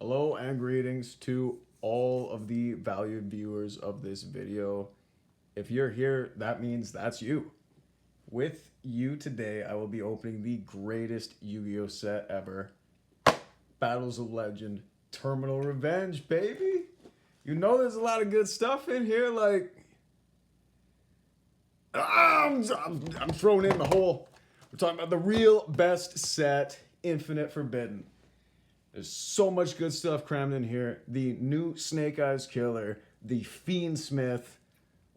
Hello and greetings to all of the valued viewers of this video. If you're here, that means that's you. With you today, I will be opening the greatest Yu-Gi-Oh set ever. Battles of Legend, Terminal Revenge, baby. You know there's a lot of good stuff in here, like... I'm throwing in the whole... We're talking about the real best set, Infinite Forbidden. There's so much good stuff crammed in here. The new Snake Eyes Killer, the Fiendsmith,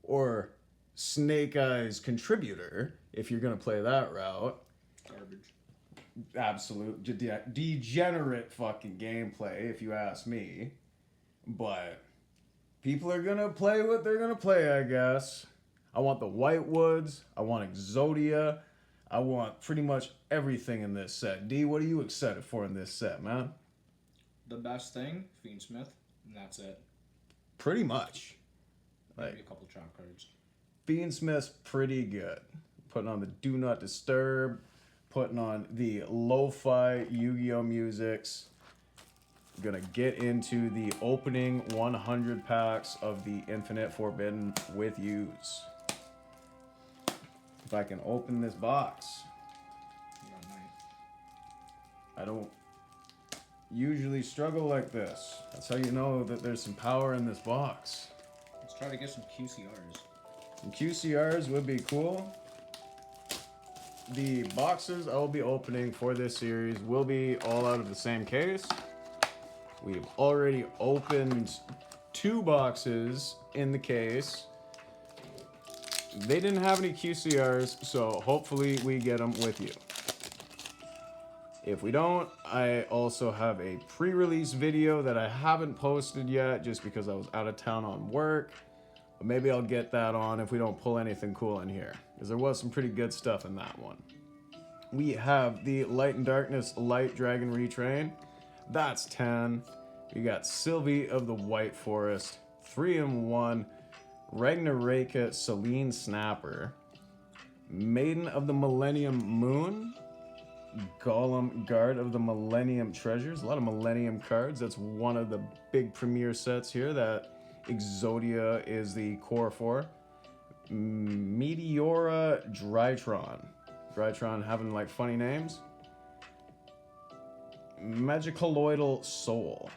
or Snake Eyes Contributor, if you're going to play that route. Garbage. Absolute degenerate fucking gameplay, if you ask me. But people are going to play what they're going to play, I guess. I want the White Woods. I want Exodia. I want pretty much everything in this set. D, what are you excited for in this set, man? The best thing, Fiendsmith, and that's it. Pretty much. Maybe a couple trap cards. Fiendsmith's pretty good. Putting on the Do Not Disturb, putting on the Lo-Fi Yu-Gi-Oh musics. Gonna get into the opening 100 packs of the Infinite Forbidden with yous. If I can open this box. I don't usually struggle like this. That's how you know that there's some power in this box. Let's try to get some QCRs. Some QCRs would be cool. The boxes I will be opening for this series will be all out of the same case. We've already opened 2 boxes in the case. They didn't have any QCRs, so hopefully we get them with you. If we don't, I also have a pre-release video that I haven't posted yet just because I was out of town on work. But maybe I'll get that on if we don't pull anything cool in here, because there was some pretty good stuff in that one. We have the Light and Darkness Light Dragon Retrain. That's 10. We got Sylvie of the White Forest, 3-in-1. Ragnaraka Selene Snapper. Maiden of the Millennium Moon. Golem Guard of the Millennium Treasures. A lot of Millennium cards. That's one of the big premier sets here that Exodia is the core for. Meteora Drytron. Drytron having like funny names. Magicaloidal Soul.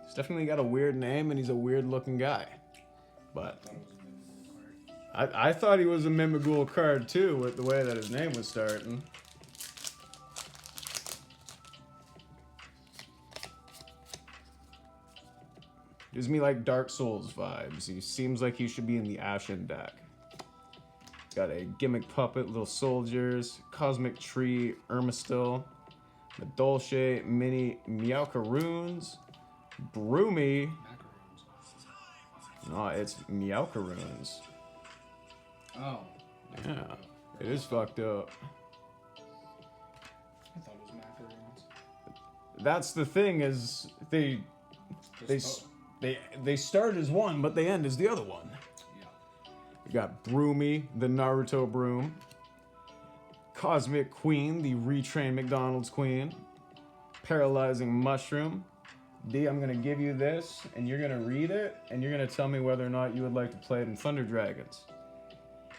He's definitely got a weird name and he's a weird looking guy. But I thought he was a Mimighoul card too with the way that his name was starting. Gives me like Dark Souls vibes. He seems like he should be in the Ashen deck. Got a Gimmick Puppet, Little Soldiers, Cosmic Tree, Irmistil, Madolche, Mini Meowcaroons, Broomy. No, it's Meowcaroons. Oh. Yeah, it is fucked up. I thought it was macaroons. That's the thing is they start as one, but they end as the other one. Yeah. We got Broomy, the Naruto Broom. Cosmic Queen, the Retrain McDonald's Queen. Paralyzing Mushroom. D, I'm gonna give you this, and you're gonna read it, and you're gonna tell me whether or not you would like to play it in Thunder Dragons.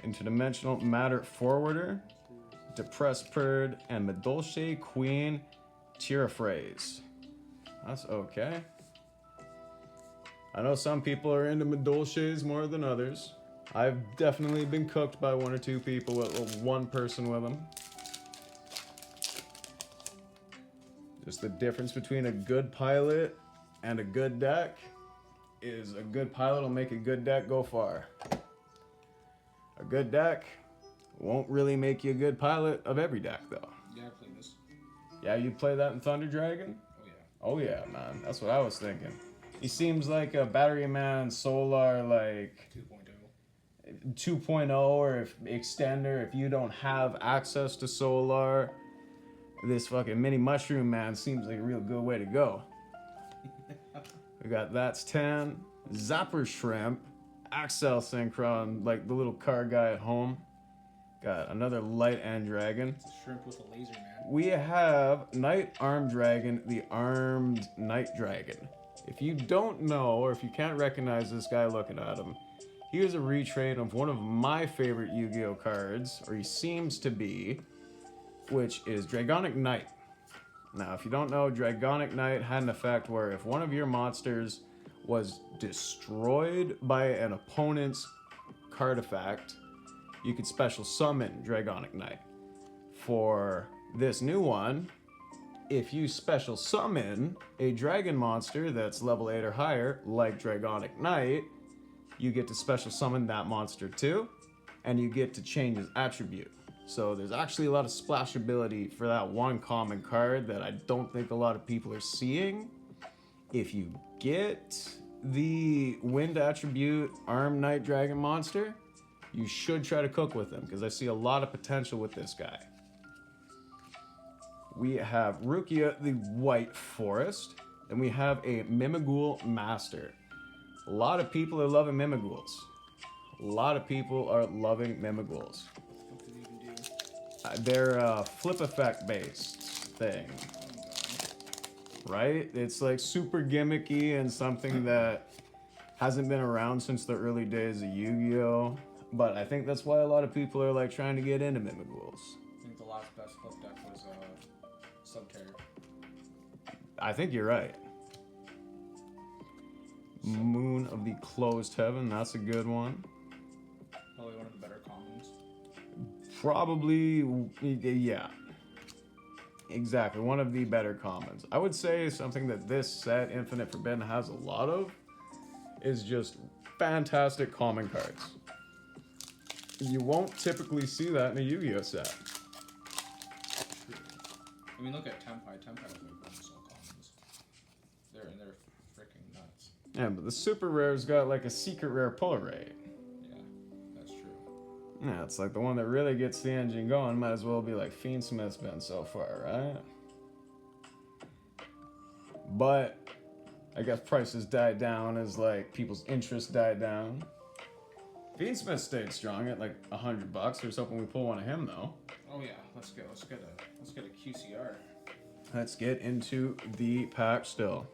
Interdimensional Matter Forwarder, Depressed Purd, and Madolche Queen Tiraphrase. That's okay. I know some people are into Madolches more than others. I've definitely been cooked by 1 or 2 people with 1 person with them. Just the difference between a good pilot and a good deck is a good pilot will make a good deck go far. A good deck won't really make you a good pilot of every deck, though. Yeah, I played this. Yeah, you'd play that in Thunder Dragon? Oh, yeah. Oh, yeah, man. That's what I was thinking. He seems like a Battery Man Solar, like 2.0, or if Extender, if you don't have access to Solar. This fucking Mini Mushroom Man seems like a real good way to go. We got That's 10, Zapper Shrimp, Axel Synchron, like the little car guy at home. Got another Light and Dragon. It's a shrimp with a laser, man. we have Knight Armed Dragon, the Armed Knight Dragon. If you don't know, or if you can't recognize this guy looking at him, he is a retrade of one of my favorite Yu-Gi-Oh cards, or he seems to be, which is Dragonic Knight. Now, if you don't know, Dragonic Knight had an effect where if one of your monsters was destroyed by an opponent's card effect, you could special summon Dragonic Knight. For this new one, if you special summon a dragon monster that's level 8 or higher, like Dragonic Knight, you get to special summon that monster too, and you get to change his attribute. So there's actually a lot of splashability for that one common card that I don't think a lot of people are seeing. If you get the wind attribute Armed Knight Dragon monster, you should try to cook with him, because I see a lot of potential with this guy. We have Rukia the White Forest, and we have a Mimighoul Master. A lot of people are loving Mimighouls. A lot of people are loving Mimighouls. What do they even do? They're a flip effect based thing. Right? It's like super gimmicky and something that hasn't been around since the early days of Yu-Gi-Oh! But I think that's why a lot of people are like trying to get into Mimighouls. I think the last best flip deck was Subterror. I think you're right. Moon of the Closed Heaven, that's a good one. Probably one of the better commons. Probably, yeah. Exactly, one of the better commons. I would say something that this set, Infinite Forbidden, has a lot of is just fantastic common cards. You won't typically see that in a Yu-Gi-Oh set. I mean, look at Tempai. Tempai was like almost all commons. They're freaking nuts. Yeah, but the super rare's got like a secret rare pull rate. Yeah, that's true. Yeah, it's like the one that really gets the engine going. Might as well be like Fiendsmith's been so far, right? But I guess prices died down as like people's interest died down. Fiendsmith stayed strong at like $100. We're hoping we pull one of him though. Oh yeah, let's get a QCR. Let's get into the pack still.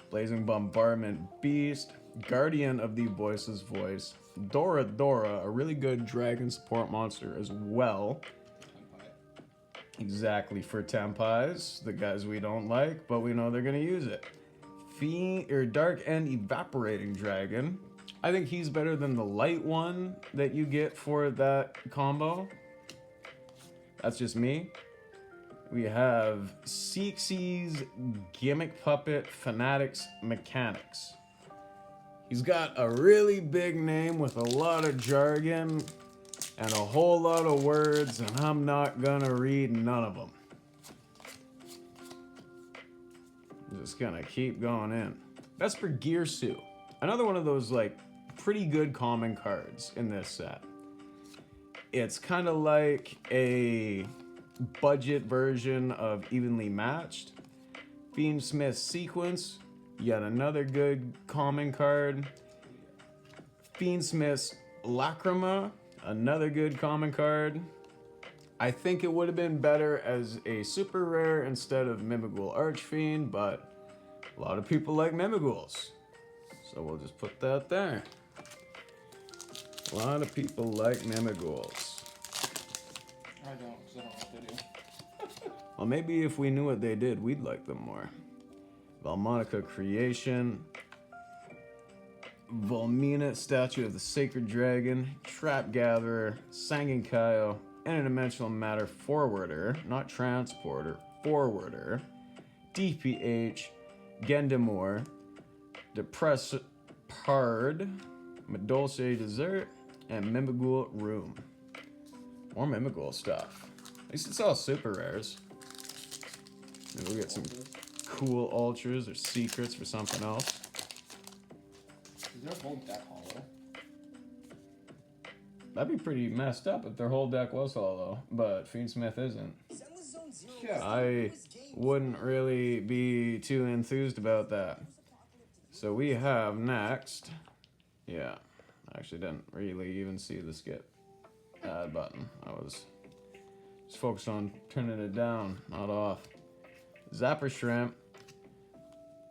Blazing Bombardment Beast, Guardian of the Voice's Voice, Dora, a really good dragon support monster as well. Tempai. Exactly, for Tempais, the guys we don't like, but we know they're gonna use it. Dark End Evaporating Dragon. I think he's better than the light one that you get for that combo. That's just me. We have Seexies Gimmick Puppet Fanatics Mechanics. He's got a really big name with a lot of jargon and a whole lot of words, and I'm not gonna read none of them. I'm just gonna keep going in. Vesper Gearsu. Another one of those like pretty good common cards in this set. It's kind of like a budget version of Evenly Matched. Fiendsmith Sequence, yet another good common card. Fiendsmith's Lacrima, another good common card. I think it would have been better as a super rare instead of Mimighoul Archfiend, but a lot of people like Mimighouls. So we'll just put that there. A lot of people like Mimighouls. I don't, because I don't know what they do. Well, maybe if we knew what they did, we'd like them more. Valmonica Creation. Volmina, Statue of the Sacred Dragon. Trap Gatherer. Sangenkayo. Interdimensional Matter Forwarder. Not Transporter. Forwarder. DPH. Gendemore. Depress Pard. Medulce Dessert. And Mimighoul Room. More Mimighoul stuff. At least it's all super rares. Maybe we'll get some cool ultras or secrets for something else. Is their whole deck hollow? That'd be pretty messed up if their whole deck was hollow, but Fiendsmith isn't. Yeah. I wouldn't really be too enthused about that. So we have next. Yeah, I actually didn't really even see the skip add button. I was Just focus on turning it down, not off. Zapper Shrimp.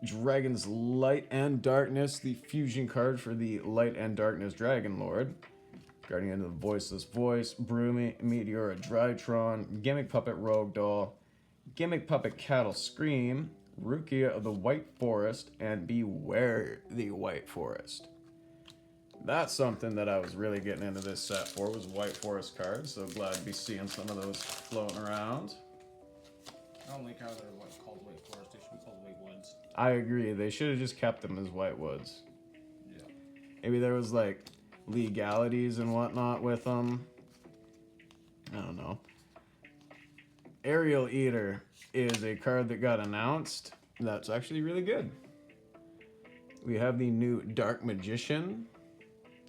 Dragon's Light and Darkness, the fusion card for the Light and Darkness Dragon Lord. Guardian of the Voiceless Voice, Broomy, Meteora, Drytron, Gimmick Puppet Rogue Doll, Gimmick Puppet Cattle Scream, Rukia of the White Forest, and Beware the White Forest. That's something that I was really getting into this set for, was White Forest cards, so glad to be seeing some of those floating around. I don't like how they're called White Forest. They should be called White Woods. I agree, they should have just kept them as White Woods. Yeah. Maybe there was like legalities and whatnot with them. I don't know. Aerial Eater is a card that got announced that's actually really good. We have the new Dark Magician.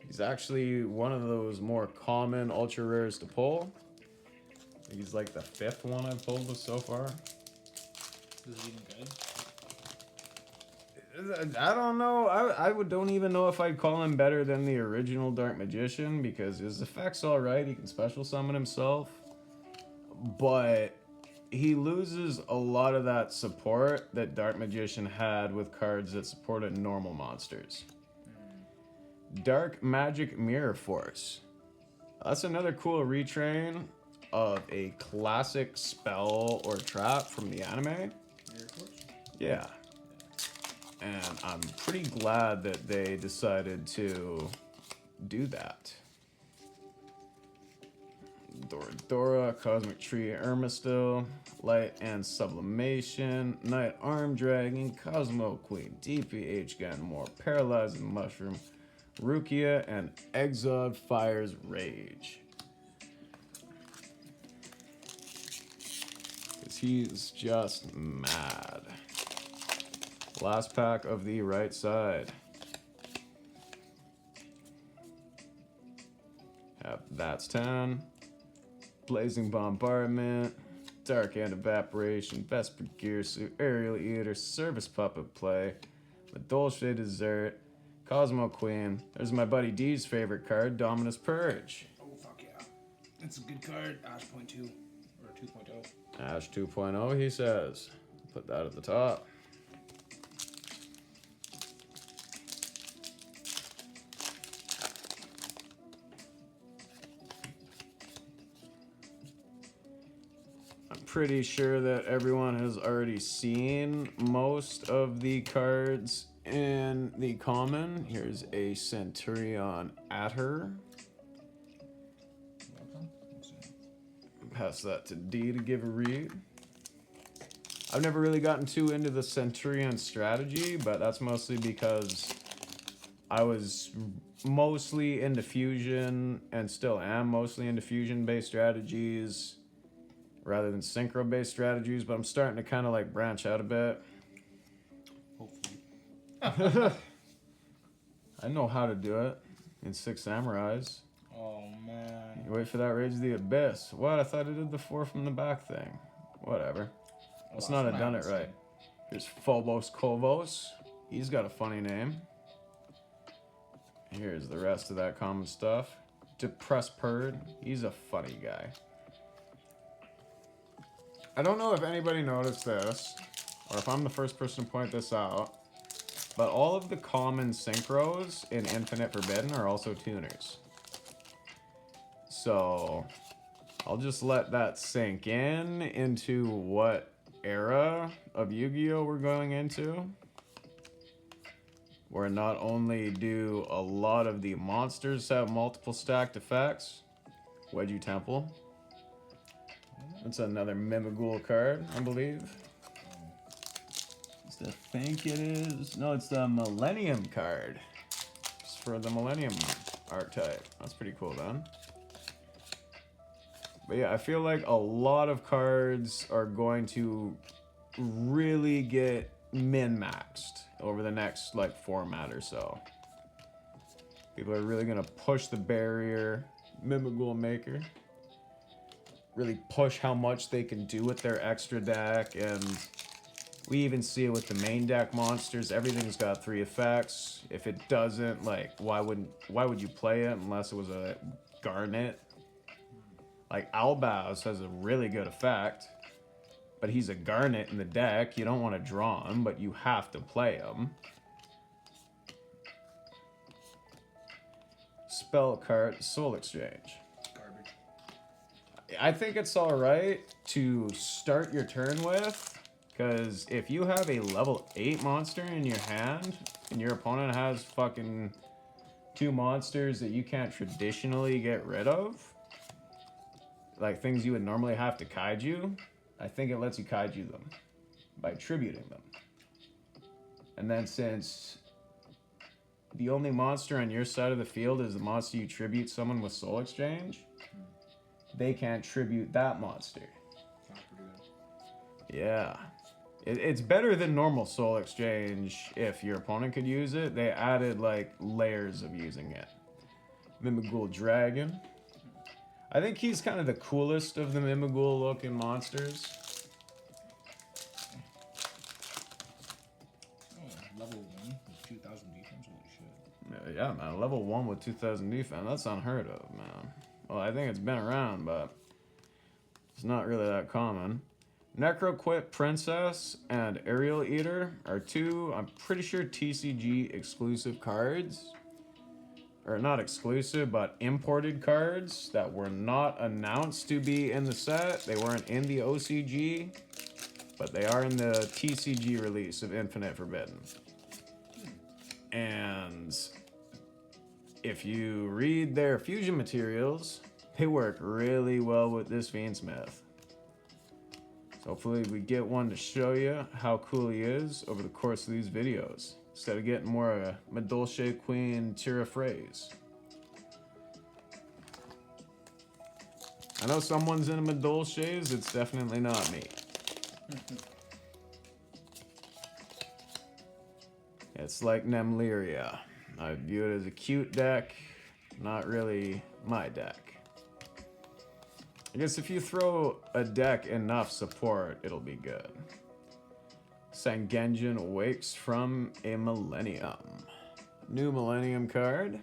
He's actually one of those more common ultra rares to pull. I think he's like the 5th one I've pulled with so far. Is it even good? I don't know. I don't even know if I'd call him better than the original Dark Magician because his effect's alright. He can special summon himself. But he loses a lot of that support that Dark Magician had with cards that supported normal monsters. Dark Magic Mirror Force. That's another cool retrain of a classic spell or trap from the anime. Mirror Force? Yeah. And I'm pretty glad that they decided to do that. Dora, Cosmic Tree, Irmistil, Light and Sublimation, Night Arm Dragon, Cosmo Queen, DPH Gun, more Paralyzing Mushroom, Rukia, and Exiled Fire's Rage. Because he's just mad. Last pack of the right side. That's 10. Blazing Bombardment, Dark End Evaporation, Vesper Gear Suit, Aerial Eater, Service Puppet Play, Dolce Dessert, Cosmo Queen. There's my buddy D's favorite card, Dominus Purge. Oh, fuck yeah. It's a good card. Ash Point 2. Or 2.0. Ash 2.0, he says. Put that at the top. Pretty sure that everyone has already seen most of the cards in the common. Here's a Centurion at her. Pass that to D to give a read. I've never really gotten too into the Centurion strategy, but that's mostly because I was mostly into fusion and still am mostly into fusion-based strategies rather than synchro-based strategies, but I'm starting to kind of like branch out a bit. Hopefully. I know how to do it in 6 Samurais. Oh, man. You wait for that Rage of the Abyss. What? I thought I did the 4 from the back thing. Whatever. Must not have done it right. Here's Phobos Kovos. He's got a funny name. Here's the rest of that common stuff. Depressed Purd. He's a funny guy. I don't know if anybody noticed this, or if I'm the first person to point this out, but all of the common synchros in Infinite Forbidden are also tuners. So I'll just let that sink in into what era of Yu-Gi-Oh we're going into. Where not only do a lot of the monsters have multiple stacked effects. Wedgie Temple. That's another Mimighoul card, I believe. I think it is. No, it's the Millennium card. It's for the Millennium archetype. That's pretty cool, then. But yeah, I feel like a lot of cards are going to really get min-maxed over the next, like, format or so. People are really going to push the barrier. Mimighoul Maker. Really push how much they can do with their extra deck, and we even see it with the main deck monsters. Everything's got 3 effects. If it doesn't, like, why would you play it unless it was a Garnet? Like Albaz has a really good effect, but he's a Garnet in the deck. You don't want to draw him, but you have to play him. Spell card, Soul Exchange. Garbage. I think it's alright to start your turn with, because if you have a level 8 monster in your hand, and your opponent has fucking 2 monsters that you can't traditionally get rid of, like things you would normally have to kaiju, I think it lets you kaiju them by tributing them. And then since the only monster on your side of the field is the monster you tribute someone with Soul Exchange, they can't tribute that monster. Sounds pretty good. Yeah. It's better than normal Soul Exchange if your opponent could use it. They added like layers of using it. Mimighoul Dragon. I think he's kind of the coolest of the Mimighoul looking monsters. Level 1 with 2,000 defense, holy shit. Yeah, man, level 1 with 2,000 defense, that's unheard of, man. Well, I think it's been around, but it's not really that common. Necroquit Princess and Aerial Eater are 2, I'm pretty sure TCG exclusive cards. Or not exclusive, but imported cards that were not announced to be in the set. They weren't in the OCG, but they are in the TCG release of Infinite Forbidden. And if you read their fusion materials, they work really well with this Fiendsmith. So hopefully we get one to show you how cool he is over the course of these videos, instead of getting more of a Madolche Queen Tira phrase. I know someone's in a Madolche's, it's definitely not me. It's like Nemlyria. I view it as a cute deck, not really my deck. I guess if you throw a deck enough support, it'll be good. Sangenjin Awakes from a Millennium. New Millennium card.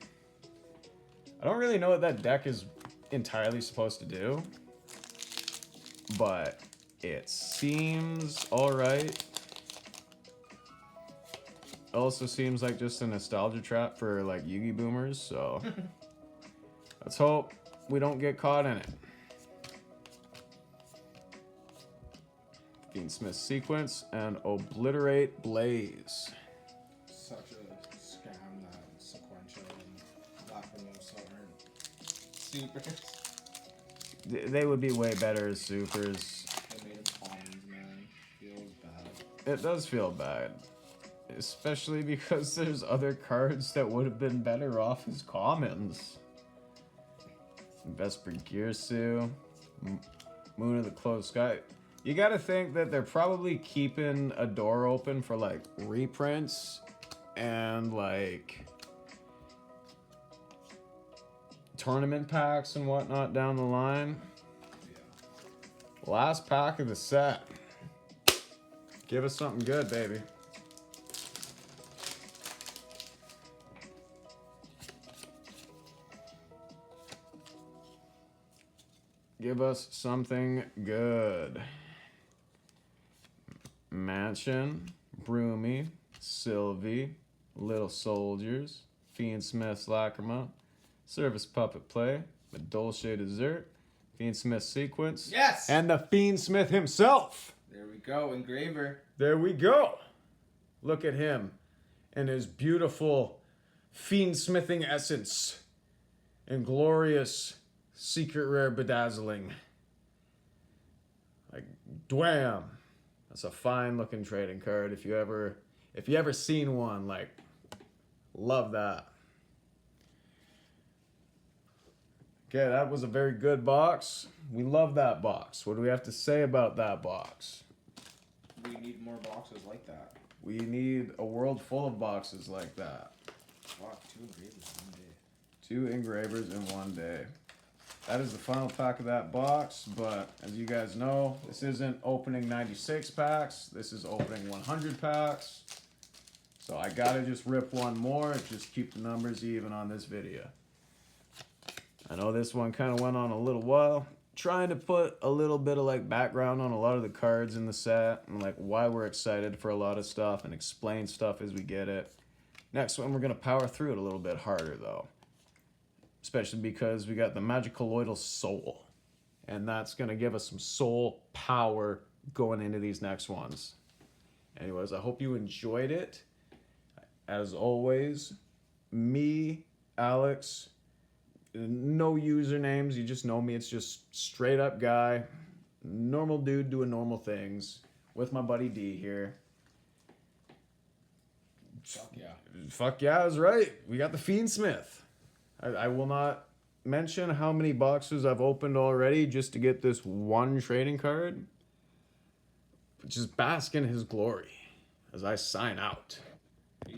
I don't really know what that deck is entirely supposed to do, but it seems alright. Also seems like just a nostalgia trap for like Yugi boomers, so let's hope we don't get caught in it. Fiendsmith Sequence and Obliterate Blaze. Such a scam that sequential and Lacrimosa aren't supers. They would be way better as supers. They made it commons, man. Feels bad. It does feel bad. Especially because there's other cards that would have been better off as commons. Vesper Girsu, Moon of the Closed Sky. You gotta think that they're probably keeping a door open for like reprints and like tournament packs and whatnot down the line. Yeah. Last pack of the set. Give us something good, baby. Give us something good. Mansion, Broomy, Sylvie, Little Soldiers, Fiendsmith's Lacrima, Service Puppet Play, Madolche Dessert, Fiendsmith Sequence, Yes! And the Fiendsmith himself. There we go, Engraver. There we go. Look at him and his beautiful fiendsmithing essence and glorious secret rare bedazzling. Like, dwam. That's a fine looking trading card. If you ever seen one, like, love that. Okay, that was a very good box. We love that box. What do we have to say about that box? We need more boxes like that. We need a world full of boxes like that. Wow, 2 engravers in 1 day. 2 engravers in 1 day. That is the final pack of that box, but as you guys know, this isn't opening 96 packs. This is opening 100 packs. So I gotta just rip one more, just keep the numbers even on this video. I know this one kind of went on a little while. trying to put a little bit of like background on a lot of the cards in the set and like why we're excited for a lot of stuff and explain stuff as we get it. Next one, we're going to power through it a little bit harder though, especially because we got the Magicaloidal Soul, and that's going to give us some soul power going into these next ones. Anyways, I hope you enjoyed it. As always, me, Alex, no usernames, you just know me. It's just straight up guy, normal dude doing normal things with my buddy D here. Fuck yeah. Fuck yeah, I was right. We got the Fiendsmith. I will not mention how many boxes I've opened already just to get this one trading card. Just bask in his glory as I sign out.